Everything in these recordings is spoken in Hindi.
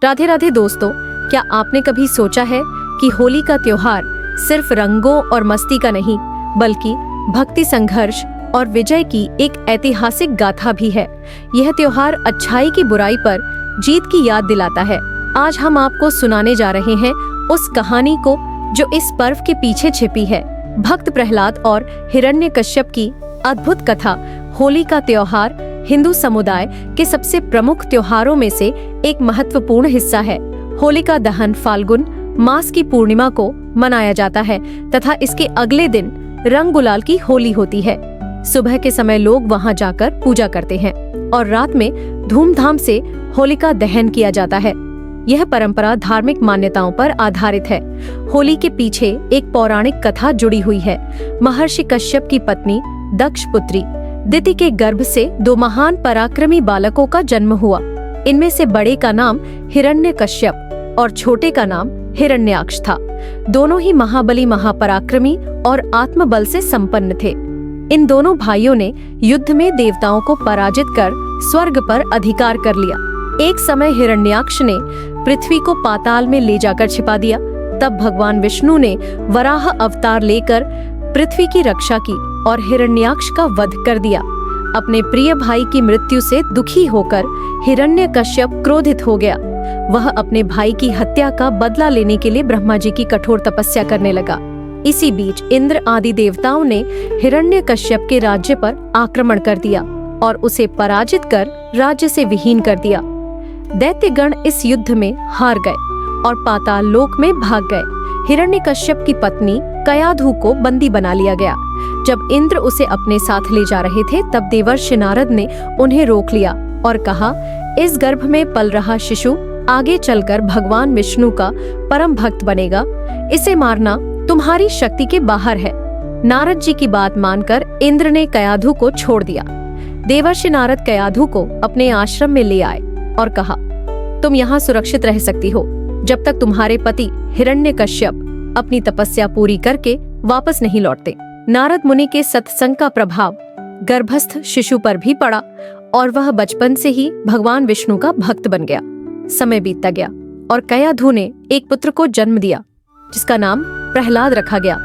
राधे राधे दोस्तों, क्या आपने कभी सोचा है कि होली का त्योहार सिर्फ रंगों और मस्ती का नहीं, बल्कि भक्ति, संघर्ष और विजय की एक ऐतिहासिक गाथा भी है। यह त्योहार अच्छाई की बुराई पर जीत की याद दिलाता है। आज हम आपको सुनाने जा रहे हैं उस कहानी को जो इस पर्व के पीछे छिपी है। भक्त प्रहलाद और हिरण्यकश्यप की अद्भुत कथा। होली का त्योहार हिंदू समुदाय के सबसे प्रमुख त्योहारों में से एक महत्वपूर्ण हिस्सा है। होलिका दहन फाल्गुन मास की पूर्णिमा को मनाया जाता है तथा इसके अगले दिन रंग गुलाल की होली होती है। सुबह के समय लोग वहां जाकर पूजा करते हैं और रात में धूमधाम से होलिका दहन किया जाता है। यह परंपरा धार्मिक मान्यताओं पर आधारित है। होली के पीछे एक पौराणिक कथा जुड़ी हुई है। महर्षि कश्यप की पत्नी दक्ष पुत्री दिति के गर्भ से दो महान पराक्रमी बालकों का जन्म हुआ। इनमें से बड़े का नाम हिरण्यकश्यप और छोटे का नाम हिरण्याक्ष था। दोनों ही महाबली, महापराक्रमी और आत्मबल से संपन्न थे। इन दोनों भाइयों ने युद्ध में देवताओं को पराजित कर स्वर्ग पर अधिकार कर लिया। एक समय हिरण्याक्ष ने पृथ्वी को पाताल में ले जाकर छिपा दिया। तब भगवान विष्णु ने वराह अवतार लेकर पृथ्वी की रक्षा की और हिरण्याक्ष का वध कर दिया। अपने प्रिय भाई की मृत्यु से दुखी होकर हिरण्यकश्यप क्रोधित हो गया। वह अपने भाई की हत्या का बदला लेने के लिए ब्रह्मा जी की कठोर तपस्या करने लगा। इसी बीच इंद्र आदि देवताओं ने हिरण्यकश्यप के राज्य पर आक्रमण कर दिया और उसे पराजित कर राज्य से विहीन कर दिया। दैत्यगण इस युद्ध में हार गए और पाताल लोक में भाग गए। हिरण्यकश्यप की पत्नी कयाधु को बंदी बना लिया गया। जब इंद्र उसे अपने साथ ले जा रहे थे, तब देवर्षि नारद ने उन्हें रोक लिया और कहा, इस गर्भ में पल रहा शिशु आगे चलकर भगवान विष्णु का परम भक्त बनेगा। इसे मारना तुम्हारी शक्ति के बाहर है। नारद जी की बात मानकर इंद्र ने कयाधु को छोड़ दिया। देवर्षि नारद कयाधु को अपने आश्रम में ले आए और कहा, तुम यहाँ सुरक्षित रह सकती हो जब तक तुम्हारे पति हिरण्यकश्यप अपनी तपस्या पूरी करके वापस नहीं लौटते। नारद मुनि के सत्संग का प्रभाव गर्भस्थ शिशु पर भी पड़ा और वह बचपन से ही भगवान विष्णु का भक्त बन गया। समय बीतता गया और कयाधु ने एक पुत्र को जन्म दिया जिसका नाम प्रहलाद रखा गया।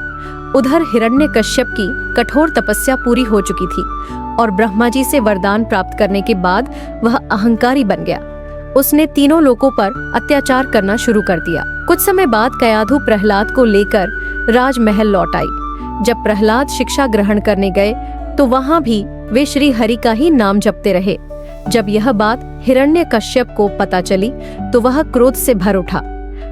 उधर हिरण्यकश्यप की कठोर तपस्या पूरी हो चुकी थी और ब्रह्मा जी से वरदान प्राप्त करने के बाद वह अहंकारी बन गया। उसने तीनों लोकों पर अत्याचार करना शुरू कर दिया। कुछ समय बाद कयाधु प्रहलाद को लेकर राजमहल लौट आई। जब प्रहलाद शिक्षा ग्रहण करने गए तो वहां भी वे श्री हरि का ही नाम जपते रहे। जब यह बात हिरण्यकश्यप को पता चली तो वह क्रोध से भर उठा।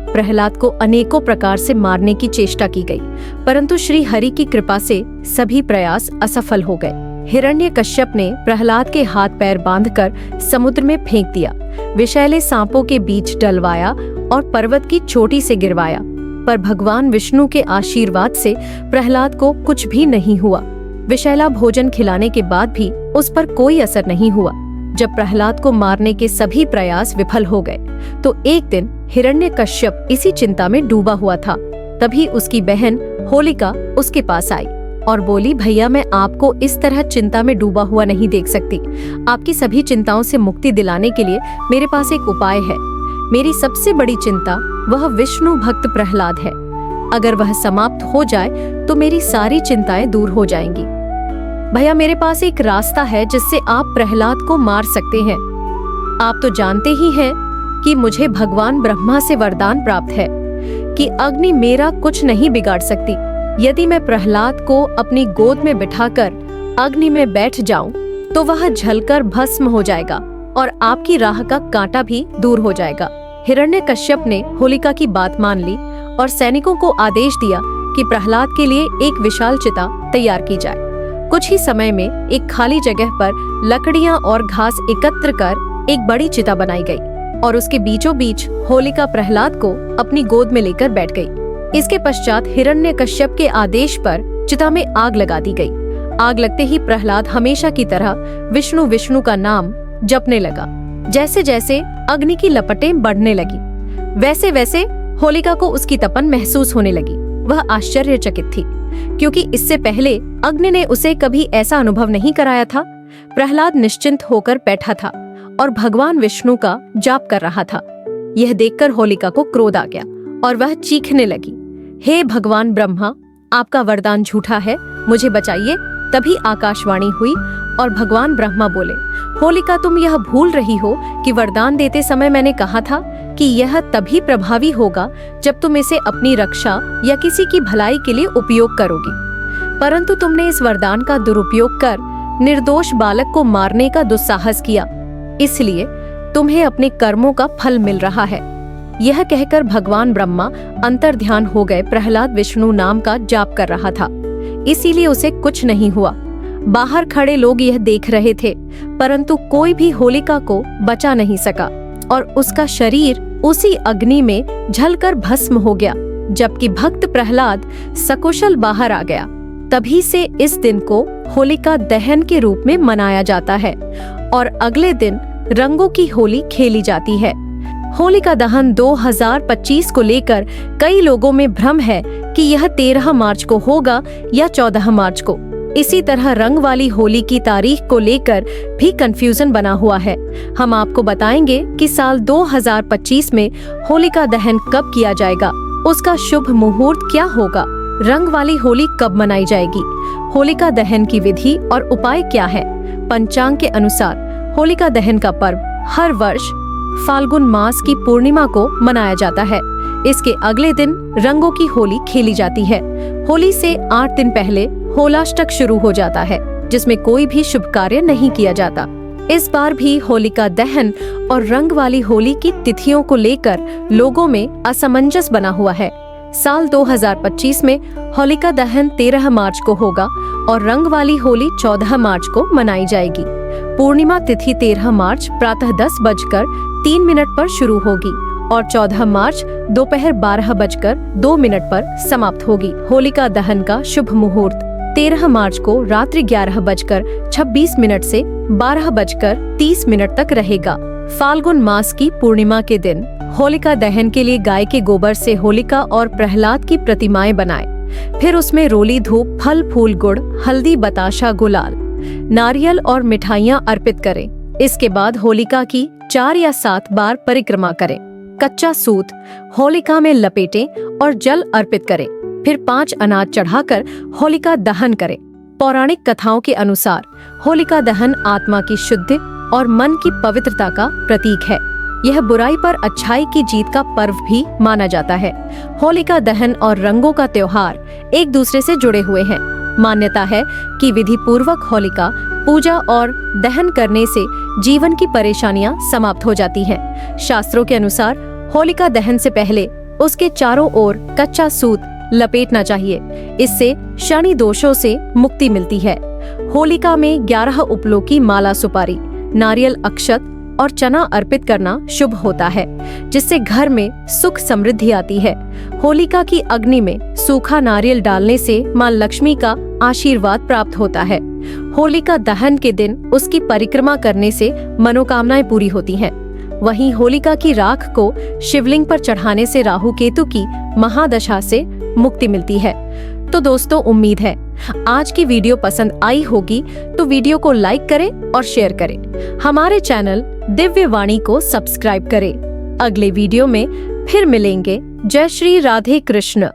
प्रहलाद को अनेकों प्रकार से मारने की चेष्टा की गई, परंतु श्री हरि की कृपा से सभी प्रयास असफल हो गए। हिरण्यकश्यप ने प्रहलाद के हाथ पैर बांधकर समुद्र में फेंक दिया, विषैले सांपों के बीच डलवाया और पर्वत की चोटी से गिरवाया, पर भगवान विष्णु के आशीर्वाद से प्रहलाद को कुछ भी नहीं हुआ। विषैला भोजन खिलाने के बाद भी उस पर कोई असर नहीं हुआ। जब प्रहलाद को मारने के सभी प्रयास विफल हो गए तो एक दिन हिरण्यकश्यप इसी चिंता में डूबा हुआ था। तभी उसकी बहन होलिका उसके पास आई और बोली, भैया, मैं आपको इस तरह चिंता में डूबा हुआ नहीं देख सकती। आपकी सभी चिंताओं से मुक्ति दिलाने के लिए मेरे पास एक उपाय है। मेरी सबसे बड़ी चिंता वह विष्णु भक्त प्रहलाद है। अगर वह समाप्त हो जाए तो मेरी सारी चिंताएं दूर हो जाएंगी। भैया, मेरे पास एक रास्ता है जिससे आप प्रहलाद को मार सकते हैं। आप तो जानते ही हैं कि मुझे भगवान ब्रह्मा से वरदान प्राप्त है कि अग्नि मेरा कुछ नहीं बिगाड़ सकती। यदि मैं प्रहलाद को अपनी गोद में बिठाकर अग्नि में बैठ जाऊं तो वह जलकर भस्म हो जाएगा और आपकी राह का कांटा भी दूर हो जाएगा। हिरण्यकश्यप ने होलिका की बात मान ली और सैनिकों को आदेश दिया कि प्रहलाद के लिए एक विशाल चिता तैयार की जाए। कुछ ही समय में एक खाली जगह पर लकड़ियां और घास एकत्र कर एक बड़ी चिता बनाई गई और उसके बीचों बीच होलिका प्रहलाद को अपनी गोद में लेकर बैठ गई। इसके पश्चात हिरण्यकश्यप के आदेश पर चिता में आग लगा दी गई। आग लगते ही प्रहलाद हमेशा की तरह विष्णु विष्णु का नाम जपने लगा। जैसे जैसे अग्नि की लपटें बढ़ने लगी, वैसे वैसे होलिका को उसकी तपन महसूस होने लगी। वह आश्चर्यचकित थी, क्योंकि इससे पहले अग्नि ने उसे कभी ऐसा अनुभव नहीं कराया था। प्रहलाद निश्चिंत होकर बैठा था और भगवान विष्णु का जाप कर रहा था। यह देखकर होलिका को क्रोध आ गया और वह चीखने लगी, हे भगवान ब्रह्मा, आपका वरदान झूठा है, मुझे बचाइए। तभी आकाशवाणी हुई और भगवान ब्रह्मा बोले, होलिका, तुम यह भूल रही हो कि वरदान देते समय मैंने कहा था कि यह तभी प्रभावी होगा जब तुम इसे अपनी रक्षा या किसी की भलाई के लिए उपयोग करोगी। परंतु तुमने इस वरदान का दुरुपयोग कर निर्दोष बालक को मारने का दुस्साहस किया, इसलिए तुम्हें अपने कर्मों का फल मिल रहा है। यह कहकर भगवान ब्रह्मा अंतर्ध्यान हो गए। प्रहलाद विष्णु नाम का जाप कर रहा था, इसीलिए उसे कुछ नहीं हुआ। बाहर खड़े लोग यह देख रहे थे, परंतु कोई भी होलिका को बचा नहीं सका और उसका शरीर उसी अग्नि में जलकर भस्म हो गया। जबकि भक्त प्रहलाद सकुशल बाहर आ गया। तभी से इस दिन को होलिका दहन के रूप में मनाया जाता है और अगले दिन रंगों की होली खेली जाती है। होलिका दहन 2025 को लेकर कई लोगों में भ्रम है कि यह 13 मार्च को होगा या 14 मार्च को। इसी तरह रंग वाली होली की तारीख को लेकर भी कंफ्यूजन बना हुआ है। हम आपको बताएंगे कि साल 2025 में होलिका दहन कब किया जाएगा, उसका शुभ मुहूर्त क्या होगा, रंग वाली होली कब मनाई जाएगी, होलिका दहन की विधि और उपाय क्या है। पंचांग के अनुसार होलिका दहन का पर्व हर वर्ष फाल्गुन मास की पूर्णिमा को मनाया जाता है। इसके अगले दिन रंगों की होली खेली जाती है। होली से 8 दिन पहले होलाष्टक शुरू हो जाता है, जिसमें कोई भी शुभ कार्य नहीं किया जाता। इस बार भी होलिका दहन और रंग वाली होली की तिथियों को लेकर लोगों में असमंजस बना हुआ है। साल 2025 में होलिका दहन 13 मार्च को होगा और रंग वाली होली 14 मार्च को मनाई जाएगी। पूर्णिमा तिथि 13 मार्च प्रातः 10:03 पर शुरू होगी और 14 मार्च दोपहर 12:02 पर समाप्त होगी। होलिका दहन का शुभ मुहूर्त 13 मार्च को रात्रि 11:26 से 12:30 तक रहेगा। फाल्गुन मास की पूर्णिमा के दिन होलिका दहन के लिए गाय के गोबर से होलिका और प्रहलाद की प्रतिमाएं बनाएं। फिर उसमें रोली धूप, फल फूल, गुड़, हल्दी, बताशा, गुलाल, नारियल और मिठाइयां अर्पित करें। इसके बाद होलिका की 4 या 7 बार परिक्रमा करें। कच्चा सूत होलिका में लपेटें और जल अर्पित करें। फिर 5 अनाज चढ़ाकर होलिका दहन करें। पौराणिक कथाओं के अनुसार होलिका दहन आत्मा की शुद्धि और मन की पवित्रता का प्रतीक है। यह बुराई पर अच्छाई की जीत का पर्व भी माना जाता है। होलिका दहन और रंगों का त्योहार एक दूसरे से जुड़े हुए हैं। मान्यता है कि विधि पूर्वक होलिका पूजा और दहन करने से जीवन की परेशानियां समाप्त हो जाती हैं। शास्त्रों के अनुसार होलिका दहन से पहले उसके चारों ओर कच्चा सूत लपेटना चाहिए। इससे शनि दोषों से मुक्ति मिलती है। होलिका में 11 उपलों की माला, सुपारी, नारियल, अक्षत और चना अर्पित करना शुभ होता है, जिससे घर में सुख समृद्धि आती है। होलिका की अग्नि में सूखा नारियल डालने से मां लक्ष्मी का आशीर्वाद प्राप्त होता है। होलिका दहन के दिन उसकी परिक्रमा करने से मनोकामनाएं पूरी होती हैं। वहीं होलिका की राख को शिवलिंग पर चढ़ाने से राहु केतु की महादशा से मुक्ति मिलती है। तो दोस्तों, उम्मीद है आज की वीडियो पसंद आई होगी, तो वीडियो को लाइक करें और शेयर करें। हमारे चैनल दिव्य वाणी को सब्सक्राइब करें। अगले वीडियो में फिर मिलेंगे। जय श्री राधे कृष्ण।